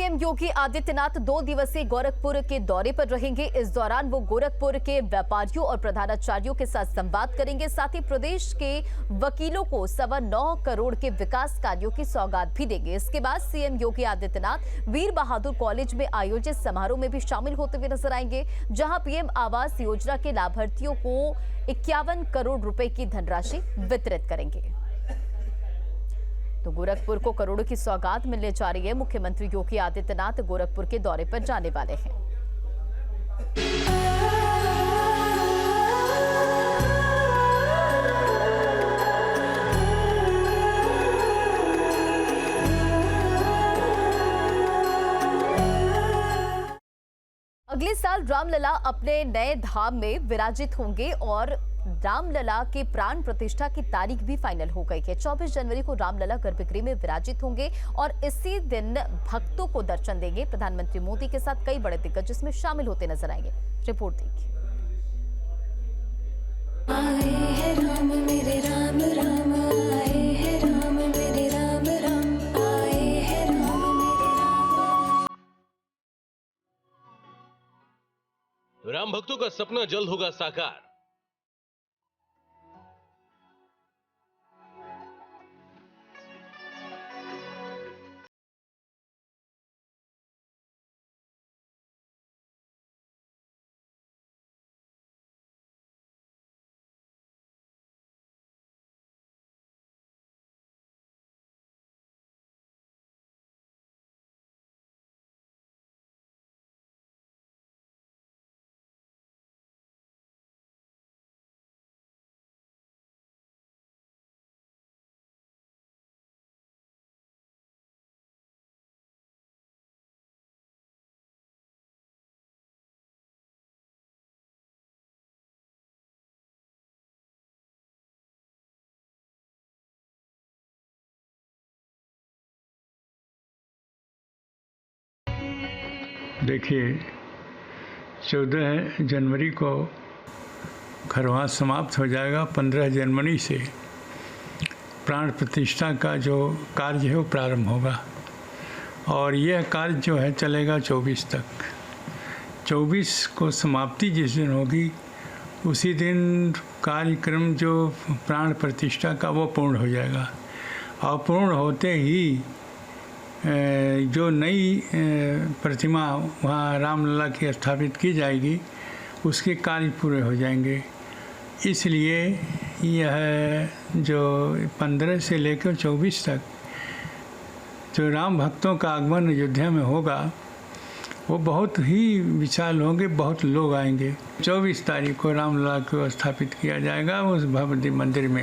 CM Yogi Adityanath 2 दिवसीय गोरखपुर के दौरे पर रहेंगे। इस दौरान वो गोरखपुर के व्यापारियों और प्रधानाचार्यों के साथ संवाद करेंगे। साथ ही प्रदेश के वकीलों को 9.25 करोड़ के विकास कार्यों की सौगात भी देंगे। इसके बाद सीएम योगी आदित्यनाथ वीर बहादुर कॉलेज में आयोजित समारोह में भी शामिल होते हुए नजर आएंगे, जहां पीएम आवास योजना के लाभार्थियों को 51 करोड़ रुपए की धनराशि वितरित करेंगे। तो गोरखपुर को करोड़ों की सौगात मिलने जा रही है। मुख्यमंत्री योगी आदित्यनाथ गोरखपुर के दौरे पर जाने वाले हैं। अगले साल रामलला अपने नए धाम में विराजित होंगे और रामलला के प्राण प्रतिष्ठा की तारीख भी फाइनल हो गई है। 24 जनवरी को रामलला गर्भगृह में विराजित होंगे और इसी दिन भक्तों को दर्शन देंगे। प्रधानमंत्री मोदी के साथ कई बड़े दिग्गज इसमें शामिल होते नजर आएंगे। रिपोर्ट देखिए। आए हैं राम मेरे राम राम, आए हैं राम मेरे राम राम, आए हैं राम मेरे राम। राम भक्तों का सपना जल्द होगा साकार। देखिए, 14 जनवरी को खरवास समाप्त हो जाएगा। 15 जनवरी से प्राण प्रतिष्ठा का जो कार्य है वो प्रारंभ होगा और यह कार्य जो है चलेगा 24 तक। 24 को समाप्ति जिस दिन होगी उसी दिन कार्यक्रम जो प्राण प्रतिष्ठा का वो पूर्ण हो जाएगा और पूर्ण होते ही जो नई प्रतिमा वहाँ रामलला की स्थापित की जाएगी उसके कार्य पूरे हो जाएंगे। इसलिए यह जो 15 से लेकर 24 तक जो राम भक्तों का आगमन अयोध्या में होगा वो बहुत ही विशाल होंगे, बहुत लोग आएंगे। 24 तारीख को रामलला को स्थापित किया जाएगा उस भव्य मंदिर में।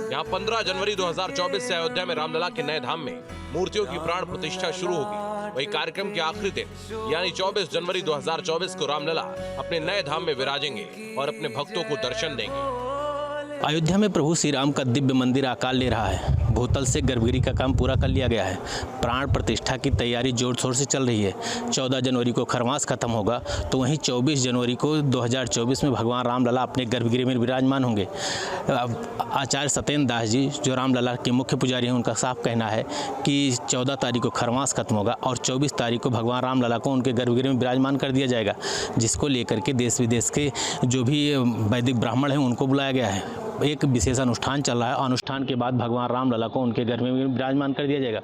यहाँ 15 जनवरी 2024 से अयोध्या में रामलला के नए धाम में मूर्तियों की प्राण प्रतिष्ठा शुरू होगी। वही कार्यक्रम के आखिरी दिन यानी 24 जनवरी 2024 को रामलला अपने नए धाम में विराजेंगे और अपने भक्तों को दर्शन देंगे। अयोध्या में प्रभु श्री राम का दिव्य मंदिर आकार ले रहा है। भूतल से गर्भगृह का काम पूरा कर लिया गया है। प्राण प्रतिष्ठा की तैयारी जोर शोर से चल रही है। 14 जनवरी को खरवास खत्म होगा तो वहीं 24 जनवरी को 2024 में भगवान रामलला अपने गर्भगृह में विराजमान होंगे। आचार्य सत्येंद्र दास जी जो रामलला के मुख्य पुजारी हैं उनका साफ कहना है कि 14 तारीख को खरवास खत्म होगा और 24 तारीख को भगवान रामलला को उनके गर्भगृह में विराजमान कर दिया जाएगा, जिसको लेकर के देश विदेश के जो भी वैदिक ब्राह्मण हैं उनको बुलाया गया है। एक विशेष अनुष्ठान चल रहा है। अनुष्ठान के बाद भगवान रामलला को उनके घर में विराजमान कर दिया जाएगा।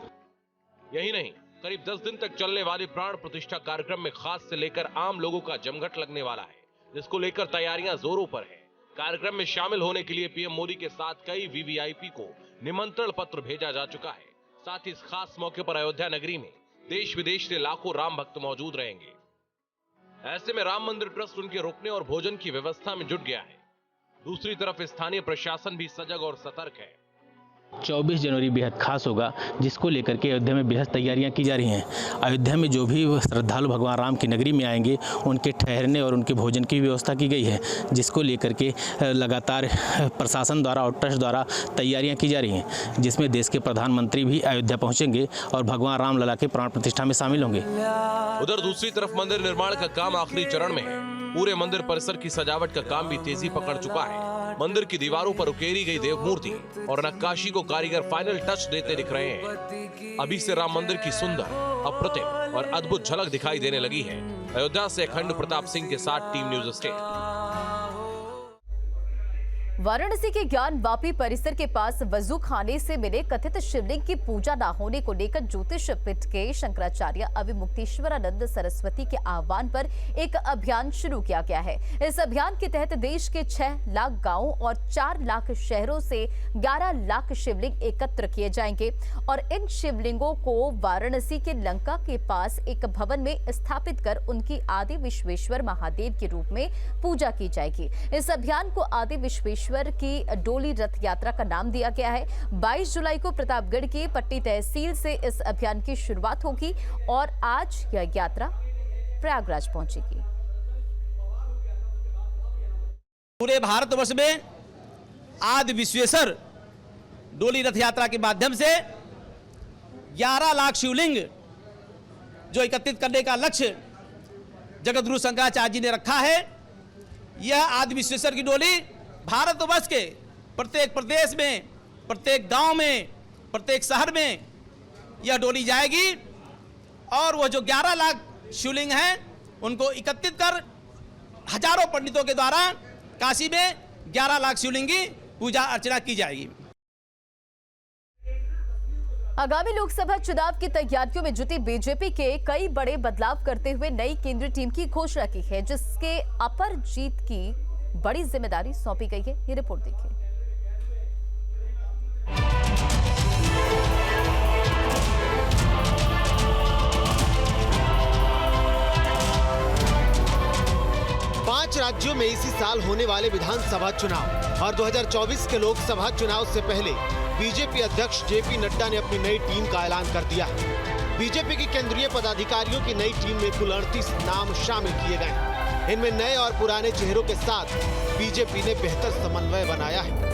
यही नहीं, करीब 10 दिन तक चलने वाली प्राण प्रतिष्ठा कार्यक्रम में खास से लेकर आम लोगों का जमघट लगने वाला है, जिसको लेकर तैयारियां जोरों पर है। कार्यक्रम में शामिल होने के लिए पीएम मोदी के साथ कई वीवीआईपी को निमंत्रण पत्र भेजा जा चुका है। साथ ही इस खास मौके पर अयोध्या नगरी में देश विदेश से लाखों राम भक्त मौजूद रहेंगे। ऐसे में राम मंदिर ट्रस्ट उनके रुकने और भोजन की व्यवस्था में जुट गया है। दूसरी तरफ स्थानीय प्रशासन भी सजग और सतर्क है। 24 जनवरी बेहद खास होगा, जिसको लेकर के अयोध्या में बेहद तैयारियां की जा रही हैं। अयोध्या में जो भी श्रद्धालु भगवान राम की नगरी में आएंगे उनके ठहरने और उनके भोजन की व्यवस्था की गई है, जिसको लेकर के लगातार प्रशासन द्वारा और ट्रस्ट द्वारा तैयारियां की जा रही हैं, जिसमें देश के प्रधानमंत्री भी अयोध्या पहुंचेंगे और भगवान रामलला के प्राण प्रतिष्ठा में शामिल होंगे। उधर दूसरी तरफ मंदिर निर्माण का काम आखिरी चरण में है। पूरे मंदिर परिसर की सजावट का काम भी तेजी पकड़ चुका है। मंदिर की दीवारों पर उकेरी गई देव मूर्ति और नक्काशी को कारीगर फाइनल टच देते दिख रहे हैं। अभी से राम मंदिर की सुंदर, अप्रतिम और अद्भुत झलक दिखाई देने लगी है। अयोध्या से अखंड प्रताप सिंह के साथ टीम न्यूज स्टेट। वाराणसी के ज्ञान वापी परिसर के पास वजू खाने से मिले कथित शिवलिंग की पूजा न होने को लेकर ज्योतिष पीठ के शंकराचार्य अविमुक्तेश्वरानंद सरस्वती के आह्वान पर एक अभियान शुरू किया गया है। इस अभियान के तहत देश के 6 लाख गांवों और 4 लाख शहरों से 11 लाख शिवलिंग एकत्र किए जाएंगे और इन शिवलिंगों को वाराणसी के लंका के पास एक भवन में स्थापित कर उनकी आदि विश्वेश्वर महादेव के रूप में पूजा की जाएगी। इस अभियान को आदि विश्वेश्वर की डोली रथ यात्रा का नाम दिया गया है। 22 जुलाई को प्रतापगढ़ की पट्टी तहसील से इस अभियान की शुरुआत होगी और आज यह यात्रा प्रयागराज पहुंचेगी। पूरे भारतवर्ष में आदि विश्वेश्वर डोली रथ यात्रा के माध्यम से 11 लाख शिवलिंग जो एकत्रित करने का लक्ष्य जगतगुरु शंकराचार्य जी ने रखा है। यह आदि विश्वेश्वर की डोली भारतवर्ष के प्रत्येक प्रदेश में, प्रत्येक गांव में, प्रत्येक शहर में यह डोली जाएगी और वह जो 11 लाख शिवलिंग हैं उनको एकत्रित कर हजारों पंडितों के द्वारा काशी में 11 लाख शिवलिंग की पूजा अर्चना की जाएगी। आगामी लोकसभा चुनाव की तैयारियों में जुटी बीजेपी के कई बड़े बदलाव करते हुए नई केंद्रीय टीम की घोषणा की है, जिसके अपर जीत की बड़ी जिम्मेदारी सौंपी गई है। ये रिपोर्ट देखिए। पांच राज्यों में इसी साल होने वाले विधानसभा चुनाव और 2024 के लोकसभा चुनाव से पहले बीजेपी अध्यक्ष जेपी नड्डा ने अपनी नई टीम का ऐलान कर दिया है। बीजेपी की केंद्रीय पदाधिकारियों की नई टीम में कुल 38 नाम शामिल किए गए हैं। इनमें नए और पुराने चेहरों के साथ बीजेपी ने बेहतर समन्वय बनाया है।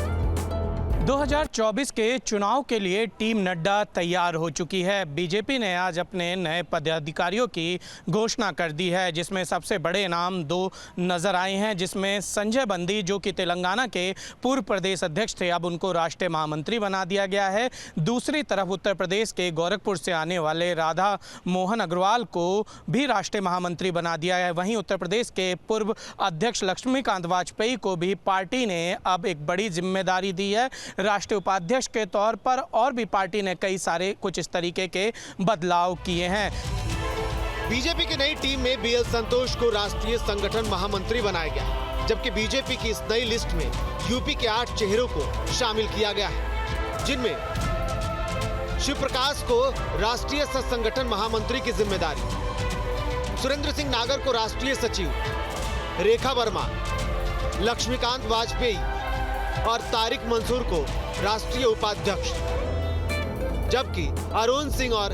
2024 के चुनाव के लिए टीम नड्डा तैयार हो चुकी है। बीजेपी ने आज अपने नए पदाधिकारियों की घोषणा कर दी है, जिसमें सबसे बड़े नाम 2 नजर आए हैं, जिसमें संजय बंदी जो कि तेलंगाना के पूर्व प्रदेश अध्यक्ष थे, अब उनको राष्ट्रीय महामंत्री बना दिया गया है। दूसरी तरफ उत्तर प्रदेश के गोरखपुर से आने वाले राधा मोहन अग्रवाल को भी राष्ट्रीय महामंत्री बना दिया है। वहीं उत्तर प्रदेश के पूर्व अध्यक्ष लक्ष्मीकांत वाजपेयी को भी पार्टी ने अब एक बड़ी जिम्मेदारी दी है राष्ट्रीय उपाध्यक्ष के तौर पर, और भी पार्टी ने कई सारे कुछ इस तरीके के बदलाव किए हैं। बीजेपी की नई टीम में बीएल संतोष को राष्ट्रीय संगठन महामंत्री बनाया गया, जबकि बीजेपी की इस नई लिस्ट में यूपी के 8 चेहरों को शामिल किया गया है, जिनमें शिव प्रकाश को राष्ट्रीय सह संगठन महामंत्री की जिम्मेदारी, सुरेंद्र सिंह नागर को राष्ट्रीय सचिव, रेखा वर्मा, लक्ष्मीकांत वाजपेयी और तारिक मंसूर को राष्ट्रीय उपाध्यक्ष, जबकि अरुण सिंह और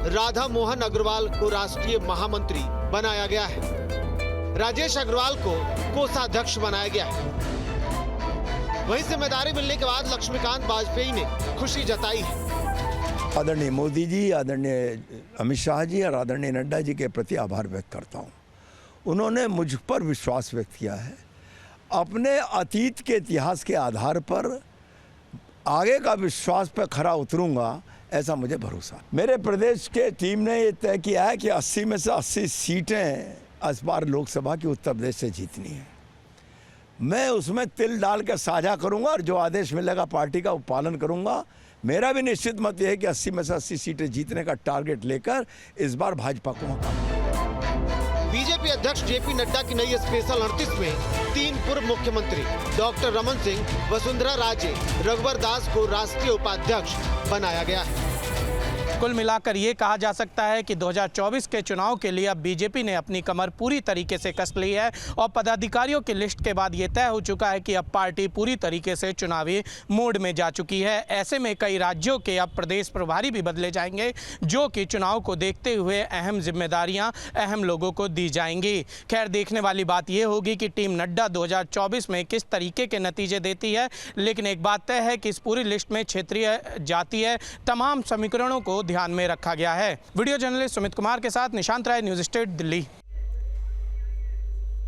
राधा मोहन अग्रवाल को राष्ट्रीय महामंत्री बनाया गया है। राजेश अग्रवाल को कोषाध्यक्ष बनाया गया है। वहीं जिम्मेदारी मिलने के बाद लक्ष्मीकांत वाजपेयी ने खुशी जताई है। आदरणीय मोदी जी, आदरणीय अमित शाह जी और आदरणीय नड्डा जी के प्रति आभार व्यक्त करता हूँ। उन्होंने मुझ पर विश्वास व्यक्त किया है। अपने अतीत के इतिहास के आधार पर आगे का विश्वास पर खरा उतरूंगा, ऐसा मुझे भरोसा। मेरे प्रदेश के टीम ने ये तय किया है कि 80 में से 80 सीटें इस बार लोकसभा की उत्तर प्रदेश से जीतनी है। मैं उसमें तिल डाल के साझा करूंगा और जो आदेश मिलेगा पार्टी का वो पालन करूंगा। मेरा भी निश्चित मत यह है कि 80 में से 80 सीटें जीतने का टारगेट लेकर इस बार भाजपा को मौका। बीजेपी अध्यक्ष जेपी नड्डा की नई स्पेशल 38 में 3 पूर्व मुख्यमंत्री डॉक्टर रमन सिंह, वसुंधरा राजे, रघुवर दास को राष्ट्रीय उपाध्यक्ष बनाया गया है। कुल मिलाकर ये कहा जा सकता है कि 2024 के चुनाव के लिए अब बीजेपी ने अपनी कमर पूरी तरीके से कस ली है और पदाधिकारियों की लिस्ट के बाद ये तय हो चुका है कि अब पार्टी पूरी तरीके से चुनावी मोड में जा चुकी है। ऐसे में कई राज्यों के अब प्रदेश प्रभारी भी बदले जाएंगे, जो कि चुनाव को देखते हुए अहम जिम्मेदारियां अहम लोगों को दी जाएंगी। खैर, देखने वाली बात यह होगी कि टीम नड्डा 2024 में किस तरीके के नतीजे देती है, लेकिन एक बात तय है कि इस पूरी लिस्ट में क्षेत्रीय, जातीय तमाम समीकरणों को ध्यान में रखा गया है। वीडियो जर्नलिस्ट सुमित कुमार के साथ निशांत राय, न्यूज़ स्टेट, दिल्ली।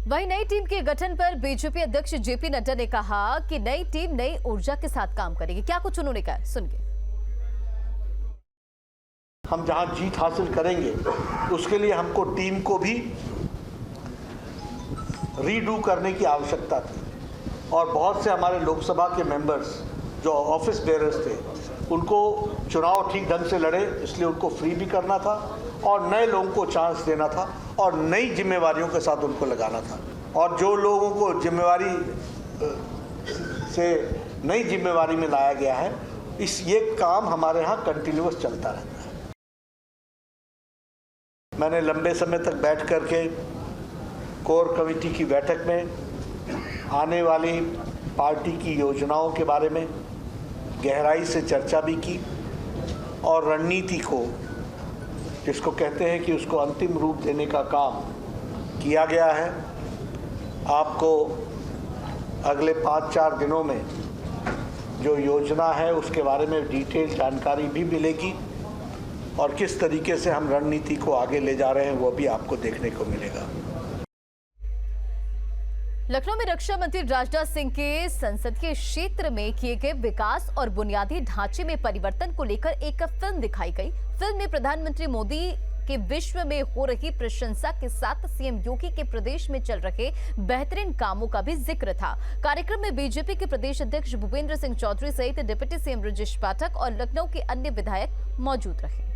वहीं नई टीम के गठन पर बीजेपी अध्यक्ष जेपी नड्डा ने कहा कि नई टीम नई ऊर्जा के साथ काम करेगी। क्या कुछ उन्होंने कहा, सुनिए। हम जहां जीत हासिल करेंगे उसके लिए हमको टीम को भी रीडू करने की आवश्यकता थी और बहुत से हमारे लोकसभा के मेंबर्स जो ऑफिस बेयरर्स थे उनको चुनाव ठीक ढंग से लड़े, इसलिए उनको फ्री भी करना था और नए लोगों को चांस देना था और नई जिम्मेवारियों के साथ उनको लगाना था। और जो लोगों को जिम्मेवारी से नई जिम्मेवारी में लाया गया है, ये काम हमारे यहाँ कंटिन्यूअस चलता रहता है। मैंने लंबे समय तक बैठ करके कोर कमेटी की बैठक में आने वाली पार्टी की योजनाओं के बारे में गहराई से चर्चा भी की और रणनीति को, जिसको कहते हैं कि उसको अंतिम रूप देने का काम किया गया है। आपको अगले 5-4 दिनों में जो योजना है उसके बारे में डिटेल जानकारी भी मिलेगी और किस तरीके से हम रणनीति को आगे ले जा रहे हैं वो भी आपको देखने को मिलेगा। लखनऊ में रक्षा मंत्री राजनाथ सिंह के संसदीय क्षेत्र में किए गए विकास और बुनियादी ढांचे में परिवर्तन को लेकर एक फिल्म दिखाई गई। फिल्म में प्रधानमंत्री मोदी के विश्व में हो रही प्रशंसा के साथ सीएम योगी के प्रदेश में चल रहे बेहतरीन कामों का भी जिक्र था। कार्यक्रम में बीजेपी के प्रदेश अध्यक्ष भूपेंद्र सिंह चौधरी सहित डिप्टी सीएम ब्रजेश पाठक और लखनऊ के अन्य विधायक मौजूद रहे।